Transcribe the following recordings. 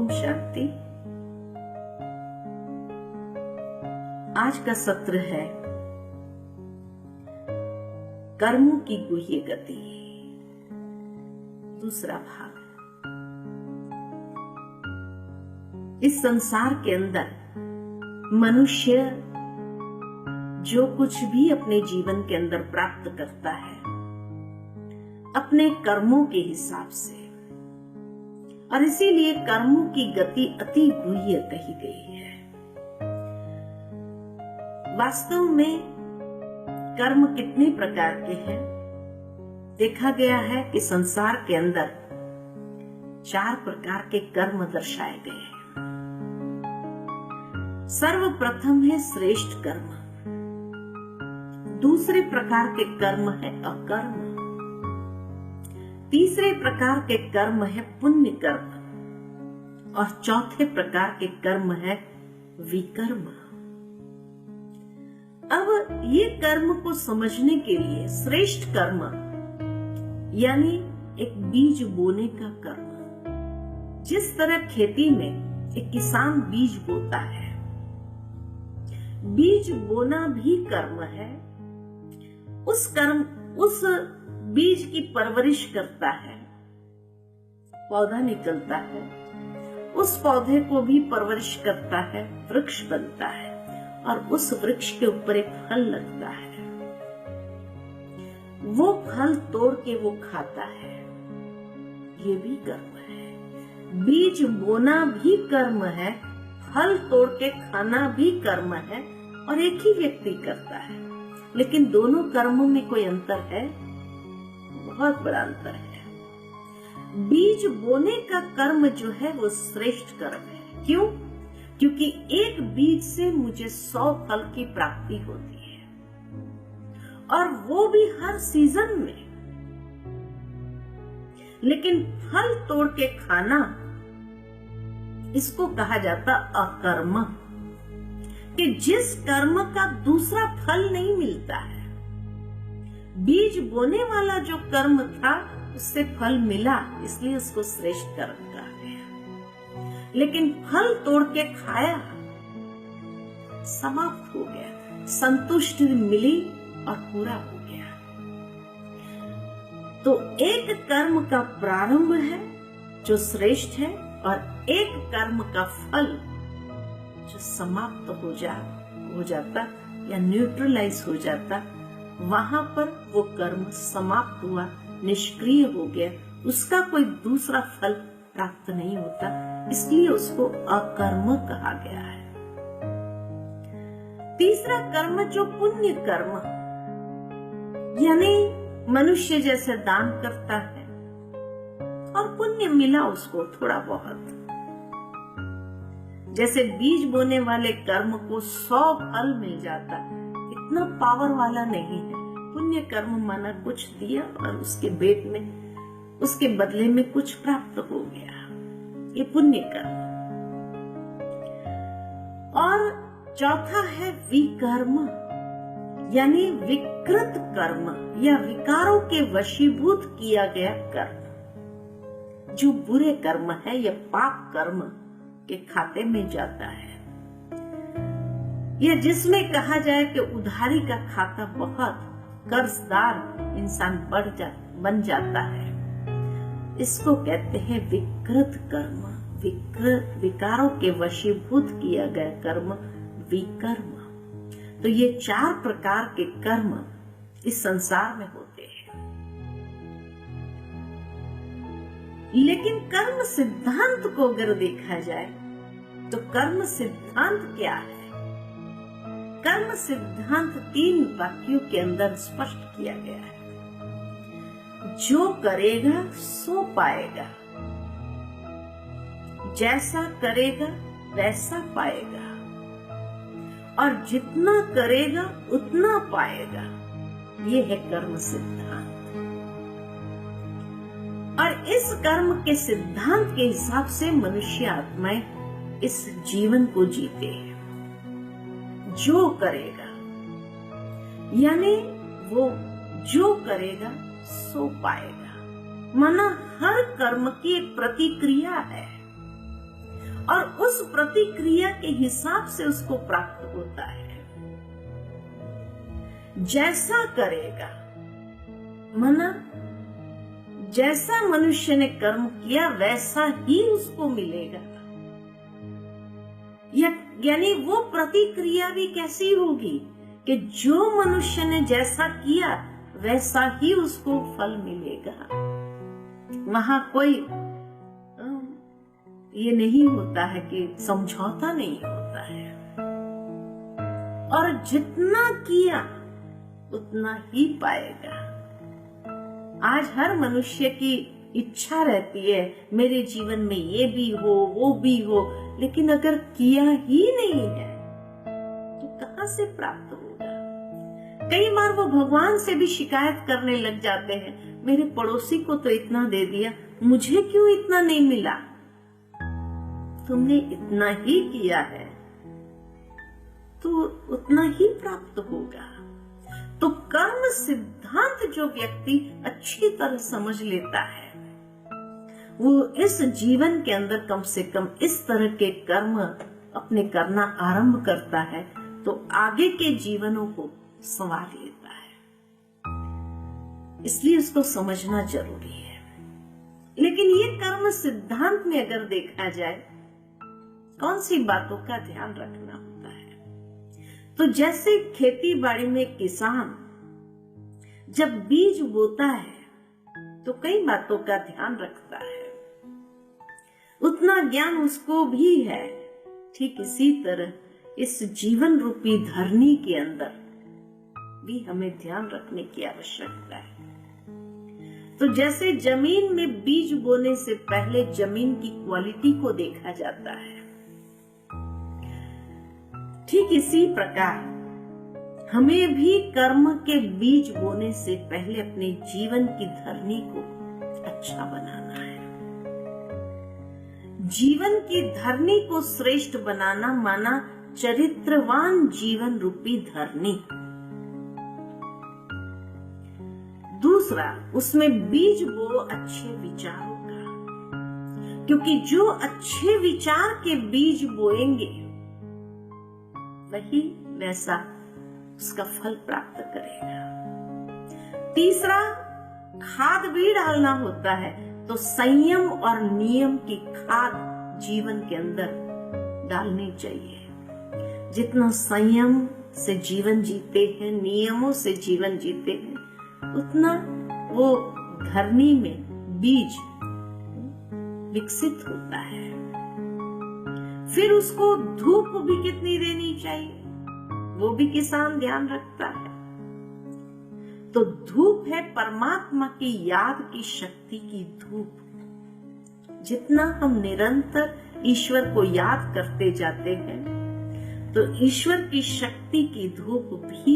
ओम शांति। आज का सत्र है कर्मों की गुह्य गति, दूसरा भाग। इस संसार के अंदर मनुष्य जो कुछ भी अपने जीवन के अंदर प्राप्त करता है अपने कर्मों के हिसाब से, और इसीलिए कर्मों की गति अति गुह्य कही गई है। वास्तव में कर्म कितने प्रकार के हैं? देखा गया है कि संसार के अंदर 4 प्रकार के कर्म दर्शाए गए हैं। सर्वप्रथम है श्रेष्ठ कर्म, दूसरे प्रकार के कर्म है अकर्म, तीसरे प्रकार के कर्म है पुण्य कर्म, और चौथे प्रकार के कर्म है विकर्म। अब ये कर्म को समझने के लिए श्रेष्ठ कर्म यानी एक बीज बोने का कर्म, जिस तरह खेती में एक किसान बीज बोता है, बीज बोना भी कर्म है। उस बीज की परवरिश करता है, पौधा निकलता है, उस पौधे को भी परवरिश करता है, वृक्ष बनता है, और उस वृक्ष के ऊपर एक फल लगता है। वो फल तोड़ के वो खाता है, ये भी कर्म है। बीज बोना भी कर्म है, फल तोड़ के खाना भी कर्म है, और एक ही व्यक्ति करता है। लेकिन दोनों कर्मों में कोई अंतर है? बहुत बड़ा अंतर है। बीज बोने का कर्म जो है वो श्रेष्ठ कर्म है। क्यों? क्योंकि एक बीज से मुझे 100 फल की प्राप्ति होती है, और वो भी हर सीजन में। लेकिन फल तोड़ के खाना, इसको कहा जाता अकर्म, कि जिस कर्म का दूसरा फल नहीं मिलता है। बीज बोने वाला जो कर्म था उससे फल मिला, इसलिए उसको श्रेष्ठ कर्म कहा गया। लेकिन फल तोड़ के खाया, समाप्त हो गया, संतुष्टि मिली और पूरा हो गया। तो एक कर्म का प्रारंभ है जो श्रेष्ठ है, और एक कर्म का फल जो समाप्त हो जाता या न्यूट्रलाइज हो जाता, वहां पर वो कर्म समाप्त हुआ, निष्क्रिय हो गया, उसका कोई दूसरा फल प्राप्त नहीं होता, इसलिए उसको अकर्म कहा गया है। तीसरा कर्म जो पुण्य कर्म, यानी मनुष्य जैसे दान करता है और पुण्य मिला उसको थोड़ा बहुत। जैसे बीज बोने वाले कर्म को 100 फल मिल जाता, इतना पावर वाला नहीं है। पुण्य कर्म माना कुछ दिया और उसके बदले में कुछ प्राप्त हो गया, ये पुण्य कर्म। और चौथा है विकर्म, यानी विकृत कर्म या विकारों के वशीभूत किया गया कर्म, जो बुरे कर्म है या पाप कर्म के खाते में जाता है, या जिसमें कहा जाए कि उधारी का खाता बहुत कर्जदार इंसान बन जाता है, इसको कहते हैं विकृत कर्म, विकारों के वशीभूत किया गया कर्म, विकर्म। तो ये 4 प्रकार के कर्म इस संसार में होते हैं। लेकिन कर्म सिद्धांत को अगर देखा जाए तो कर्म सिद्धांत क्या है? कर्म सिद्धांत 3 वाक्यों के अंदर स्पष्ट किया गया है। जो करेगा सो पाएगा, जैसा करेगा वैसा पाएगा, और जितना करेगा उतना पाएगा। ये है कर्म सिद्धांत। और इस कर्म के सिद्धांत के हिसाब से मनुष्य आत्माएं इस जीवन को जीते हैं। जो करेगा यानी वो जो करेगा सो पाएगा, माना हर कर्म की एक प्रतिक्रिया है। और उस प्रतिक्रिया के हिसाब से उसको प्राप्त होता है। जैसा करेगा, माना जैसा मनुष्य ने कर्म किया वैसा ही उसको मिलेगा। यानी वो प्रतिक्रिया भी कैसी होगी कि जो मनुष्य ने जैसा किया वैसा ही उसको फल मिलेगा। वहां कोई ये नहीं होता है कि समझौता नहीं होता है, और जितना किया उतना ही पाएगा। आज हर मनुष्य की इच्छा रहती है मेरे जीवन में ये भी हो वो भी हो, लेकिन अगर किया ही नहीं है तो कहां से प्राप्त होगा। कई बार वो भगवान से भी शिकायत करने लग जाते हैं, मेरे पड़ोसी को तो इतना दे दिया, मुझे क्यों इतना नहीं मिला। तुमने इतना ही किया है तो उतना ही प्राप्त होगा। तो कर्म सिद्धांत जो व्यक्ति अच्छी तरह समझ लेता है, वो इस जीवन के अंदर कम से कम इस तरह के कर्म अपने करना आरंभ करता है तो आगे के जीवनों को संवार लेता है। इसलिए उसको समझना जरूरी है। लेकिन ये कर्म सिद्धांत में अगर देखा जाए, कौन सी बातों का ध्यान रखना होता है। तो जैसे खेती बाड़ी में किसान जब बीज बोता है तो कई बातों का ध्यान रखता है, उतना ज्ञान उसको भी है। ठीक इसी तरह इस जीवन रूपी धरनी के अंदर भी हमें ध्यान रखने की आवश्यकता है। तो जैसे जमीन में बीज बोने से पहले जमीन की क्वालिटी को देखा जाता है, ठीक इसी प्रकार हमें भी कर्म के बीज बोने से पहले अपने जीवन की धरनी को अच्छा बनाना है। जीवन की धरनी को श्रेष्ठ बनाना माना चरित्रवान जीवन रूपी धरनी। दूसरा, उसमें बीज बो अच्छे विचारों का, क्योंकि जो अच्छे विचार के बीज बोएंगे वही वैसा उसका फल प्राप्त करेगा। तीसरा, खाद भी डालना होता है, तो संयम और नियम की खाद जीवन के अंदर डालनी चाहिए। जितना संयम से जीवन जीते हैं, नियमों से जीवन जीते हैं, उतना वो धरनी में बीज विकसित होता है। फिर उसको धूप भी कितनी देनी चाहिए वो भी किसान ध्यान रखता है। तो धूप है परमात्मा की याद की शक्ति की धूप। जितना हम निरंतर ईश्वर को याद करते जाते हैं तो ईश्वर की शक्ति की धूप भी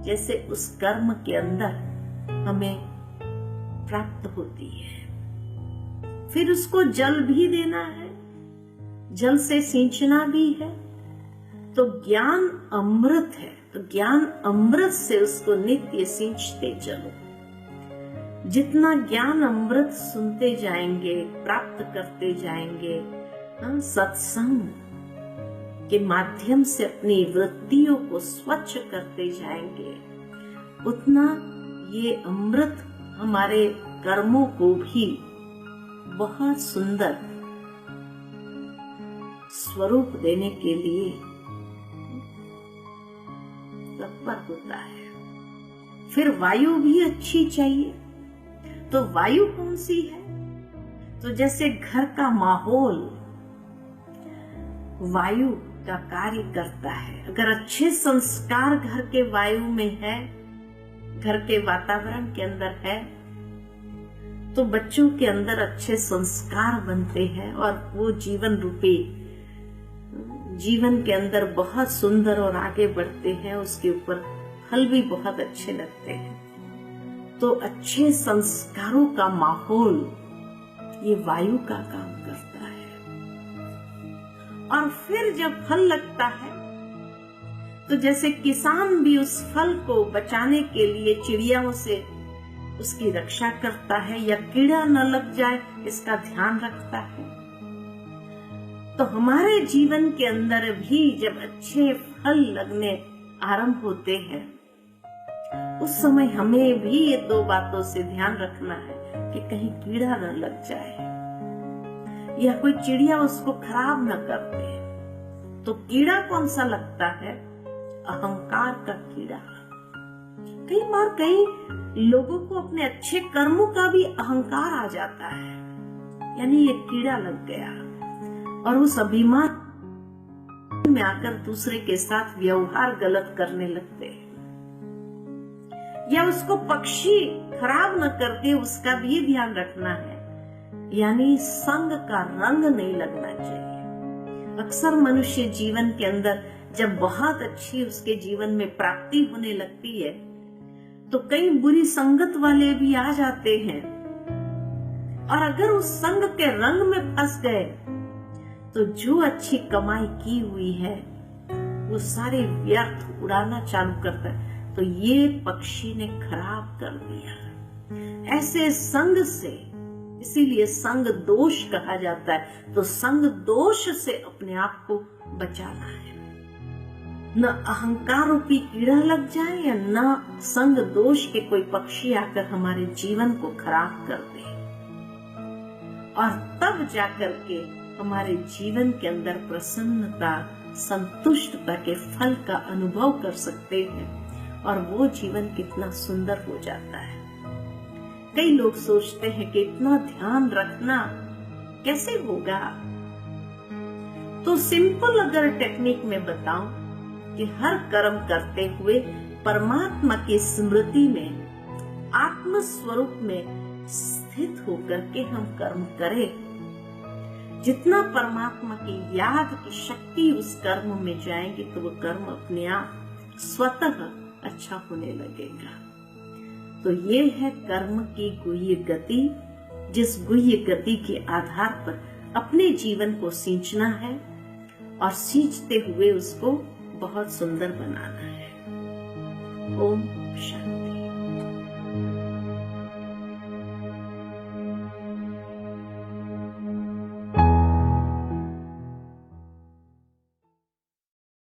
जैसे उस कर्म के अंदर हमें प्राप्त होती है। फिर उसको जल भी देना है, जल से सींचना भी है। तो ज्ञान अमृत है, तो ज्ञान अमृत से उसको नित्य सींचते चलो। जितना ज्ञान अमृत सुनते जाएंगे, प्राप्त करते जाएंगे, सत्संग के माध्यम से अपनी वृत्तियों को स्वच्छ करते जाएंगे, उतना ये अमृत हमारे कर्मों को भी बहुत सुंदर स्वरूप देने के लिए तत्पर होता है। फिर वायु भी अच्छी चाहिए। तो वायु कौन सी है? तो जैसे घर का माहौल वायु का कार्य करता है। अगर अच्छे संस्कार घर के वायु में है, घर के वातावरण के अंदर है, तो बच्चों के अंदर अच्छे संस्कार बनते हैं और वो जीवन रूपी जीवन के अंदर बहुत सुंदर और आगे बढ़ते हैं। उसके ऊपर फल भी बहुत अच्छे लगते हैं। तो अच्छे संस्कारों का माहौल ये वायु का काम करता है। और फिर जब फल लगता है तो जैसे किसान भी उस फल को बचाने के लिए चिड़ियाओं से उसकी रक्षा करता है या कीड़ा न लग जाए इसका ध्यान रखता है। तो हमारे जीवन के अंदर भी जब अच्छे फल लगने आरंभ होते हैं, उस समय हमें भी ये दो बातों से ध्यान रखना है कि कहीं कीड़ा न लग जाए या कोई चिड़िया उसको खराब न कर दे। तो कीड़ा कौन सा लगता है? अहंकार का कीड़ा। कई बार कई लोगों को अपने अच्छे कर्मों का भी अहंकार आ जाता है, यानी ये कीड़ा लग गया और उस अभिमान में आकर दूसरे के साथ व्यवहार गलत करने लगते हैं, या उसको पक्षी खराब न कर दे उसका भी ध्यान रखना है, यानी संग का रंग नहीं लगना चाहिए। अक्सर मनुष्य जीवन के अंदर जब बहुत अच्छी उसके जीवन में प्राप्ति होने लगती है तो कई बुरी संगत वाले भी आ जाते हैं, और अगर उस संग के रंग में फंस गए तो जो अच्छी कमाई की हुई है वो सारे व्यर्थ उड़ाना चालू करता है। तो ये पक्षी ने खराब कर दिया। ऐसे संग से, इसीलिए संग दोष कहा जाता है। तो संग दोष से अपने आप को बचाना है, न अहंकार रूपी कीड़ा लग जाए या न संग दोष के कोई पक्षी आकर हमारे जीवन को खराब कर दे, और तब जाकर के हमारे जीवन के अंदर प्रसन्नता, संतुष्टता के फल का अनुभव कर सकते हैं, और वो जीवन कितना सुंदर हो जाता है। कई लोग सोचते हैं कि इतना ध्यान रखना कैसे होगा। तो सिंपल अगर टेक्निक में बताऊं कि हर कर्म करते हुए परमात्मा की स्मृति में, आत्म स्वरूप में स्थित होकर के हम कर्म करें। जितना परमात्मा की याद की शक्ति उस कर्म में जाएगी तो वो कर्म अपने आप स्वतः अच्छा होने लगेगा। तो ये है कर्म की गुह्य गति, जिस गुह्य गति के आधार पर अपने जीवन को सींचना है और सींचते हुए उसको बहुत सुंदर बनाना है। ओम शांति।